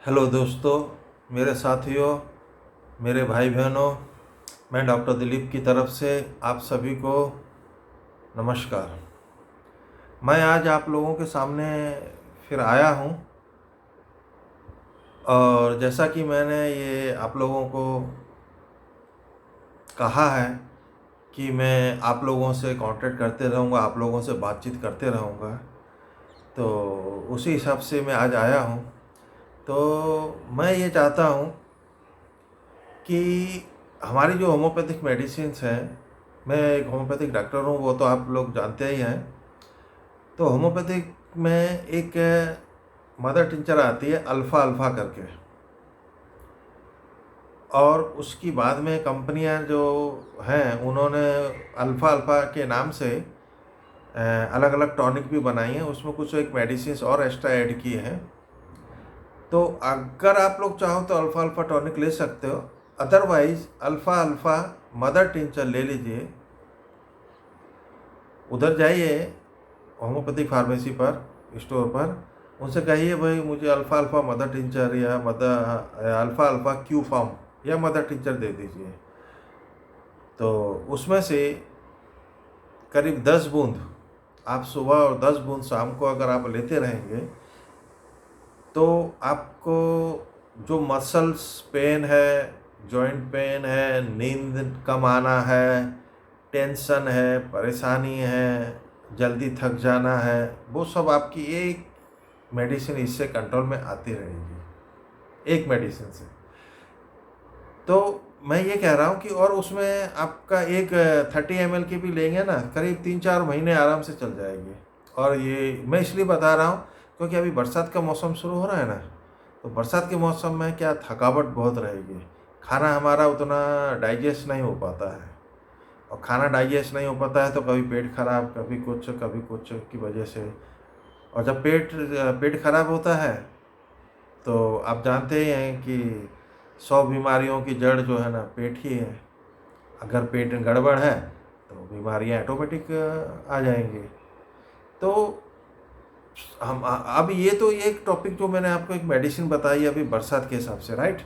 Hello दोस्तों, मेरे साथियों, मेरे भाई बहनों, मैं डॉक्टर दिलीप की तरफ से आप सभी को नमस्कार। मैं आज आप लोगों के सामने फिर आया हूँ और जैसा कि मैंने ये आप लोगों को कहा है कि मैं आप लोगों से कांटेक्ट करते रहूँगा, आप लोगों से बातचीत करते रहूँगा, तो उसी हिसाब से मैं आज आया हूँ। तो मैं ये चाहता हूँ कि हमारी जो होम्योपैथिक मेडिसिन्स हैं, मैं एक होम्योपैथिक डॉक्टर हूँ, वो तो आप लोग जानते ही हैं। तो होम्योपैथिक में एक मदर टिंचर आती है अल्फ़ा अल्फ़ा करके, और उसकी बाद में कंपनियां जो हैं उन्होंने अल्फ़ा अल्फ़ा के नाम से अलग अलग टॉनिक भी बनाई हैं, उसमें कुछ एक मेडिसिन्स और एक्स्ट्रा ऐड किए हैं। तो अगर आप लोग चाहो तो अल्फ़ा अल्फ़ा टॉनिक ले सकते हो, otherwise alpha alpha mother tincture ले लीजिए। उधर जाइए होम्योपैथिक फार्मेसी पर, स्टोर पर, उनसे कहिए भाई मुझे अल्फ़ा अल्फ़ा मदर टिंचर या अल्फ़ा अल्फ़ा क्यू फॉर्म या मदर टिंचर दे दीजिए। तो उसमें से करीब 10 बूंद आप सुबह और 10 बूंद शाम को अगर आप लेते रहेंगे तो आपको जो मसल्स पेन है, जॉइंट पेन है, नींद कम आना है, टेंशन है, परेशानी है, जल्दी थक जाना है, वो सब आपकी एक मेडिसिन इससे कंट्रोल में आती रहेगी, एक मेडिसिन से। तो मैं ये कह रहा हूँ कि और उसमें आपका एक 30 ml की भी लेंगे ना, करीब 3-4 महीने आराम से चल जाएगी। और ये मैं इसलिए बता रहा हूँ क्योंकि अभी बरसात का मौसम शुरू हो रहा है ना, तो बरसात के मौसम में क्या थकावट बहुत रहेगी, खाना हमारा उतना डाइजेस्ट नहीं हो पाता है, और खाना डाइजेस्ट नहीं हो पाता है तो कभी पेट खराब, कभी कुछ की वजह से। और जब पेट खराब होता है तो आप जानते ही हैं कि 100 बीमारियों की जड़ जो है ना पेट ही है। अगर पेट गड़बड़ है तो बीमारियां ऑटोमेटिक आ जाएंगी। तो हम अब ये तो ये एक टॉपिक जो मैंने आपको एक मेडिसिन बताई अभी बरसात के हिसाब से, राइट।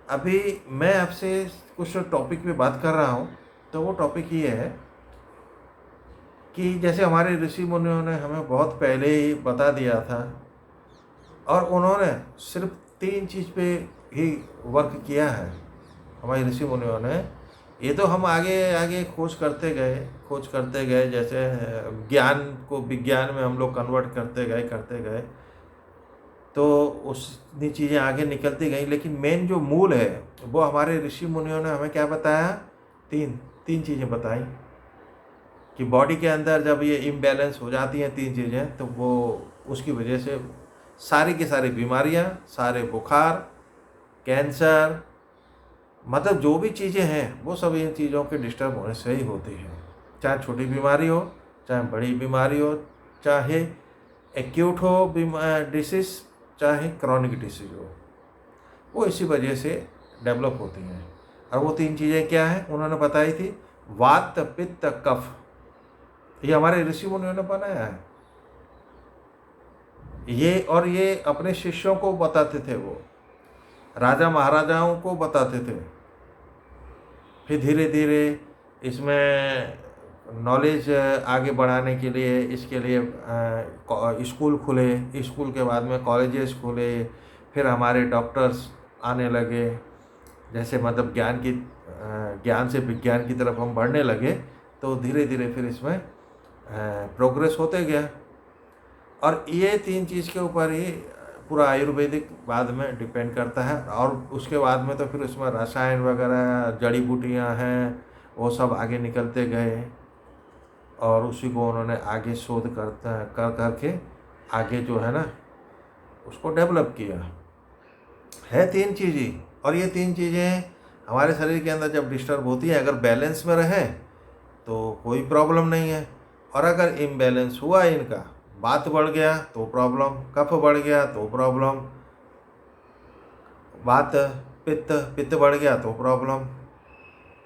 अभी मैं आपसे कुछ टॉपिक पे बात कर रहा हूँ, तो वो टॉपिक ये है कि जैसे हमारे ऋषि मुनियों ने हमें बहुत पहले ही बता दिया था, और उन्होंने सिर्फ 3 चीज़ पे ही वर्क किया है हमारे ऋषि मुनियों ने। ये तो हम आगे आगे खोज करते गए, जैसे ज्ञान को विज्ञान में हम लोग कन्वर्ट करते गए, तो उतनी चीज़ें आगे निकलती गई, लेकिन मेन जो मूल है वो हमारे ऋषि मुनियों ने हमें क्या बताया, तीन तीन चीज़ें बताई कि बॉडी के अंदर जब ये इम्बैलेंस हो जाती हैं 3 चीज़ें, तो वो उसकी वजह से सारी की सारी बीमारियां, सारे बुखार, कैंसर, मतलब जो भी चीज़ें हैं वो सब इन चीज़ों के डिस्टर्ब होने से ही होती है। चाहे छोटी बीमारी हो, चाहे बड़ी बीमारी हो, चाहे एक्यूट हो डिसीज़, चाहे क्रॉनिक डिसीज़ हो, वो इसी वजह से डेवलप होती हैं। और वो 3 चीज़ें क्या हैं उन्होंने बताई थी, वात पित्त कफ। ये हमारे ऋषि मुनियों ने बनाया है ये, और ये अपने शिष्यों को बताते थे, वो राजा महाराजाओं को बताते थे। फिर धीरे धीरे इसमें नॉलेज आगे बढ़ाने के लिए, इसके लिए स्कूल खुले, स्कूल के बाद में कॉलेजेस खुले, फिर हमारे डॉक्टर्स आने लगे। जैसे मतलब ज्ञान से विज्ञान की तरफ हम बढ़ने लगे, तो धीरे धीरे फिर इसमें प्रोग्रेस होते गया। और ये 3 चीज़ के ऊपर ही पूरा आयुर्वेदिक बाद में डिपेंड करता है। और उसके बाद में तो फिर उसमें रसायन वगैरह, जड़ी बूटियाँ हैं, वो सब आगे निकलते गए, और उसी को उन्होंने आगे शोध करके आगे जो है ना उसको डेवलप किया है। 3 चीज़ें, और ये 3 चीज़ें हमारे शरीर के अंदर जब डिस्टर्ब होती हैं, अगर बैलेंस में रहे तो कोई प्रॉब्लम नहीं है, और अगर इम्बैलेंस हुआ इनका, बात बढ़ गया तो प्रॉब्लम, कफ बढ़ गया तो प्रॉब्लम, बात पित्त बढ़ गया तो प्रॉब्लम।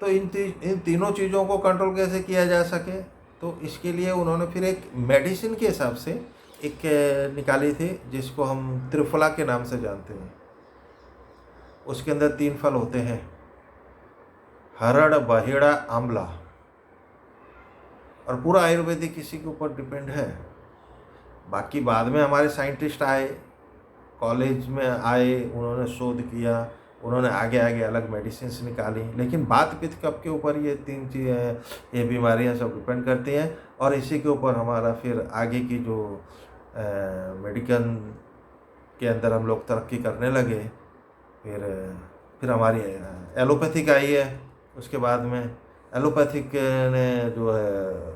तो इन तीनों चीज़ों को कंट्रोल कैसे किया जा सके, तो इसके लिए उन्होंने फिर एक मेडिसिन के हिसाब से एक निकाली थी, जिसको हम त्रिफला के नाम से जानते हैं। उसके अंदर 3 फल होते हैं, हरड़, बहेड़ा, आंवला। और पूरा आयुर्वेदिक इसी के ऊपर डिपेंड है। बाकी बाद में हमारे साइंटिस्ट आए, कॉलेज में आए, उन्होंने शोध किया, उन्होंने आगे आगे अलग मेडिसिन निकाली, लेकिन बात पित्त कफ के ऊपर ये 3 चीज़ें, ये बीमारियां सब डिपेंड करती हैं। और इसी के ऊपर हमारा फिर आगे की जो मेडिकल के अंदर हम लोग तरक्की करने लगे। फिर हमारी एलोपैथिक आई है। उसके बाद में एलोपैथिक ने जो है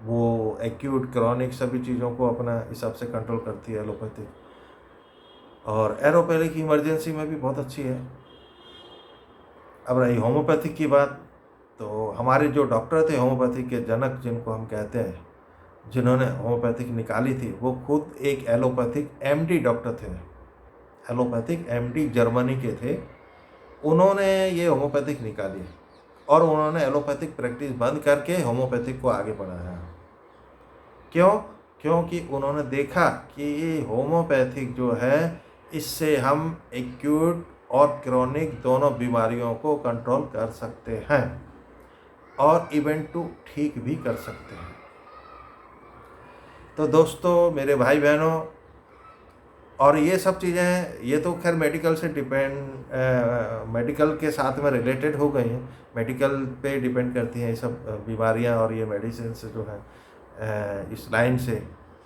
वो एक्यूट, क्रॉनिक सभी चीज़ों को अपना हिसाब से कंट्रोल करती है एलोपैथिक। और एरोपैथिक इमरजेंसी में भी बहुत अच्छी है। अब रही होम्योपैथिक की बात, तो हमारे जो डॉक्टर थे होम्योपैथिक के जनक जिनको हम कहते हैं, जिन्होंने होम्योपैथिक निकाली थी, वो खुद एक एलोपैथिक एमडी डॉक्टर थे। एलोपैथिक एमडी जर्मनी के थे। उन्होंने ये होम्योपैथिक निकाली और उन्होंने एलोपैथिक प्रैक्टिस बंद करके होम्योपैथिक को आगे बढ़ाया। क्यों? क्योंकि उन्होंने देखा कि ये होम्योपैथिक जो है, इससे हम एक्यूट और क्रोनिक दोनों बीमारियों को कंट्रोल कर सकते हैं और इवेंट टू ठीक भी कर सकते हैं। तो दोस्तों, मेरे भाई बहनों, और ये सब चीज़ें, ये तो खैर मेडिकल से मेडिकल के साथ में रिलेटेड हो गई हैं, मेडिकल पे डिपेंड करती हैं ये सब बीमारियां और ये मेडिसिन से जो है इस लाइन से,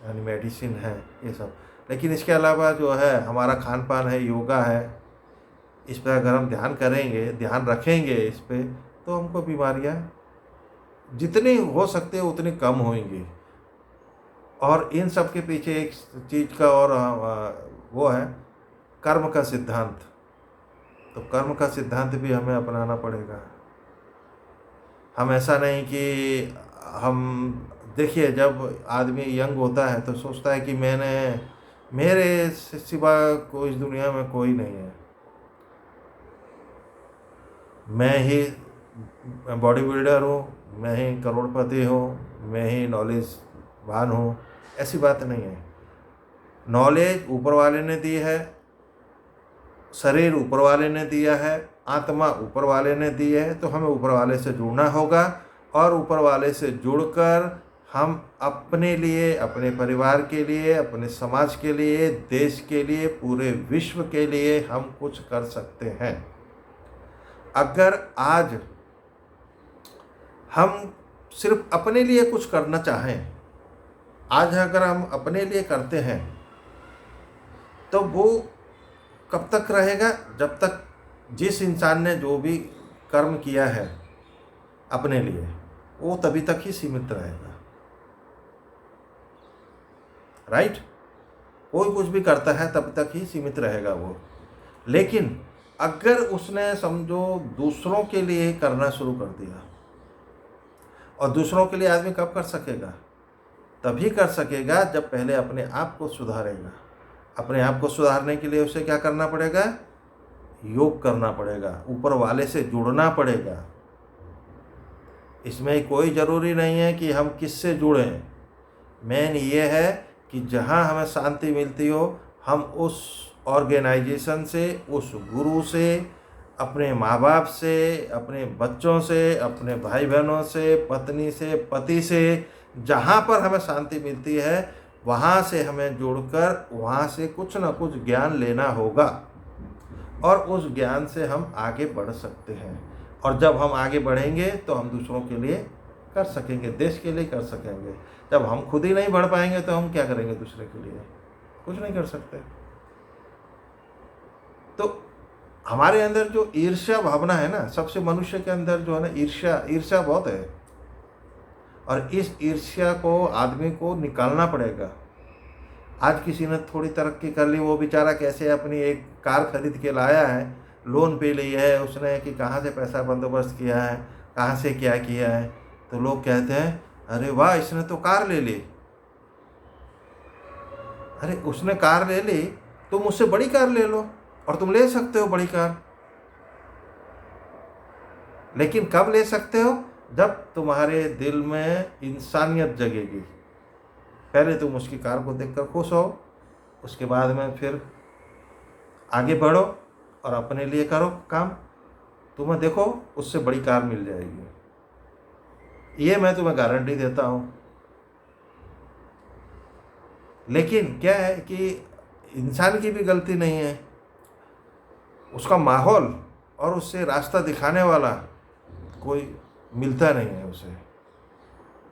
यानी मेडिसिन है ये सब। लेकिन इसके अलावा जो है हमारा खान पान है, योगा है, इस पर अगर हम ध्यान करेंगे, ध्यान रखेंगे इस पर, तो हमको बीमारियां जितनी हो सकते हैं उतनी कम होंगी। और इन सब के पीछे एक चीज़ का और वो है कर्म का सिद्धांत। तो कर्म का सिद्धांत भी हमें अपनाना पड़ेगा। हम ऐसा नहीं कि हम, देखिए, जब आदमी यंग होता है तो सोचता है कि मेरे सिवा कोई इस दुनिया में कोई नहीं है, मैं ही बॉडी बिल्डर हूँ, मैं ही करोड़पति हूँ, मैं ही नॉलेजवान हूँ। ऐसी बात नहीं है। नॉलेज ऊपर वाले ने दी है, शरीर ऊपर वाले ने दिया है, आत्मा ऊपर वाले ने दी है। तो हमें ऊपर वाले से जुड़ना होगा और ऊपर वाले से जुड़कर हम अपने लिए, अपने परिवार के लिए, अपने समाज के लिए, देश के लिए, पूरे विश्व के लिए हम कुछ कर सकते हैं। अगर आज हम सिर्फ अपने लिए कुछ करना चाहें, आज अगर हम अपने लिए करते हैं, तो वो कब तक रहेगा? जब तक जिस इंसान ने जो भी कर्म किया है अपने लिए, वो तभी तक ही सीमित रहेगा। राइट? कोई कुछ भी करता है तब तक ही सीमित रहेगा वो। लेकिन अगर उसने समझो दूसरों के लिए करना शुरू कर दिया, और दूसरों के लिए आदमी कब कर सकेगा? तभी कर सकेगा जब पहले अपने आप को सुधारेगा। अपने आप को सुधारने के लिए उसे क्या करना पड़ेगा? योग करना पड़ेगा, ऊपर वाले से जुड़ना पड़ेगा। इसमें कोई ज़रूरी नहीं है कि हम किससे जुड़ें। मेन ये है कि जहाँ हमें शांति मिलती हो, हम उस ऑर्गेनाइजेशन से, उस गुरु से, अपने माँ बाप से, अपने बच्चों से, अपने भाई बहनों से, पत्नी से, पति से, जहाँ पर हमें शांति मिलती है वहाँ से हमें जुड़कर वहाँ से कुछ ना कुछ ज्ञान लेना होगा, और उस ज्ञान से हम आगे बढ़ सकते हैं। और जब हम आगे बढ़ेंगे तो हम दूसरों के लिए कर सकेंगे, देश के लिए कर सकेंगे। जब हम खुद ही नहीं बढ़ पाएंगे तो हम क्या करेंगे दूसरे के लिए? कुछ नहीं कर सकते। तो हमारे अंदर जो ईर्ष्या भावना है ना, सबसे मनुष्य के अंदर जो है ना, ईर्ष्या बहुत है। और इस ईर्ष्या को आदमी को निकालना पड़ेगा। आज किसी ने थोड़ी तरक्की कर ली, वो बेचारा कैसे अपनी एक कार खरीद के लाया है, लोन पे ली है उसने, कि कहाँ से पैसा बंदोबस्त किया है, कहाँ से क्या किया है। तो लोग कहते हैं, अरे वाह, इसने तो कार ले ली। अरे उसने कार ले ली, तुम उससे बड़ी कार ले लो, और तुम ले सकते हो बड़ी कार। लेकिन कब ले सकते हो? जब तुम्हारे दिल में इंसानियत जगेगी। पहले तुम उसकी कार को देखकर खुश हो, उसके बाद में फिर आगे बढ़ो, और अपने लिए करो काम, तुम्हें देखो उससे बड़ी कार मिल जाएगी, ये मैं तुम्हें गारंटी देता हूँ। लेकिन क्या है कि इंसान की भी गलती नहीं है, उसका माहौल और उससे रास्ता दिखाने वाला कोई मिलता नहीं है उसे।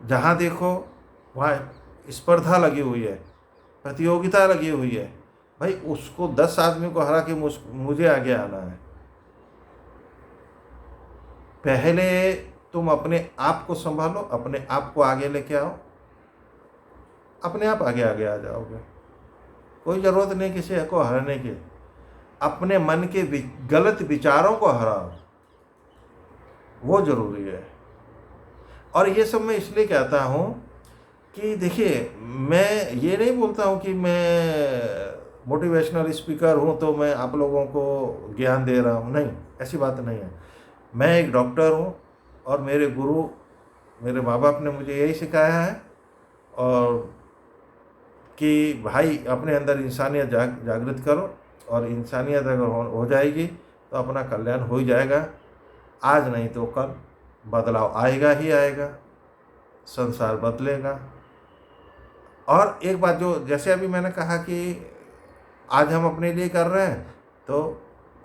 जहाँ देखो वहाँ स्पर्धा लगी हुई है, प्रतियोगिता लगी हुई है। भाई उसको 10 आदमी को हरा के मुझे आगे आना है। पहले तुम अपने आप को संभालो, अपने आप को आगे लेके आओ, अपने आप आगे आगे आ जाओगे। कोई ज़रूरत नहीं किसी को हराने की। अपने मन के गलत विचारों को हराओ, वो ज़रूरी है। और ये सब मैं इसलिए कहता हूँ कि देखिए, मैं ये नहीं बोलता हूँ कि मैं मोटिवेशनल स्पीकर हूँ तो मैं आप लोगों को ज्ञान दे रहा हूँ, नहीं, ऐसी बात नहीं है। मैं एक डॉक्टर हूँ और मेरे गुरु, मेरे माँ बाप ने मुझे यही सिखाया है, और कि भाई अपने अंदर इंसानियत जागृत करो, और इंसानियत अगर हो जाएगी तो अपना कल्याण हो ही जाएगा। आज नहीं तो कल बदलाव आएगा ही आएगा, संसार बदलेगा। और एक बात, जो जैसे अभी मैंने कहा कि आज हम अपने लिए कर रहे हैं तो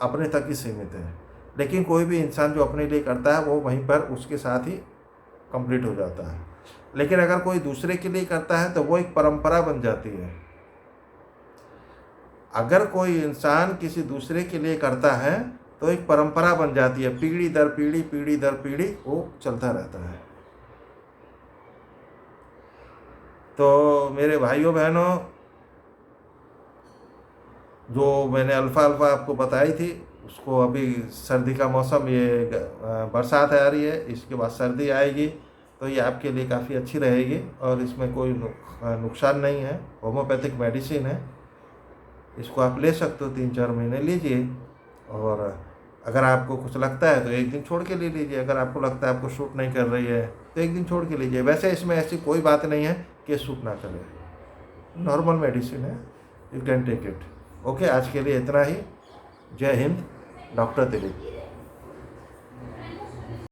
अपने तक ही सीमित है, लेकिन कोई भी इंसान जो अपने लिए करता है वो वहीं पर उसके साथ ही कंप्लीट हो जाता है। लेकिन अगर कोई दूसरे के लिए करता है तो वो एक परंपरा बन जाती है। अगर कोई इंसान किसी दूसरे के लिए करता है तो एक परंपरा बन जाती है, पीढ़ी दर पीढ़ी, पीढ़ी दर पीढ़ी वो चलता रहता है। तो मेरे भाइयों बहनों, जो मैंने अल्फ़ा अल्फ़ा आपको बताई थी, उसको अभी सर्दी का मौसम, ये बरसात आ रही है, इसके बाद सर्दी आएगी, तो ये आपके लिए काफ़ी अच्छी रहेगी और इसमें कोई नुकसान नहीं है। होम्योपैथिक मेडिसिन है, इसको आप ले सकते हो, 3-4 महीने लीजिए। और अगर आपको कुछ लगता है तो एक दिन छोड़ के ले लीजिए। अगर आपको लगता है आपको शूट नहीं कर रही है तो एक दिन छोड़ के लीजिए। वैसे इसमें ऐसी कोई बात नहीं है कि शूट ना करे, नॉर्मल मेडिसिन है, you can take it. Okay, आज के लिए इतना ही। जय हिंद, डॉक्टर दिलीप।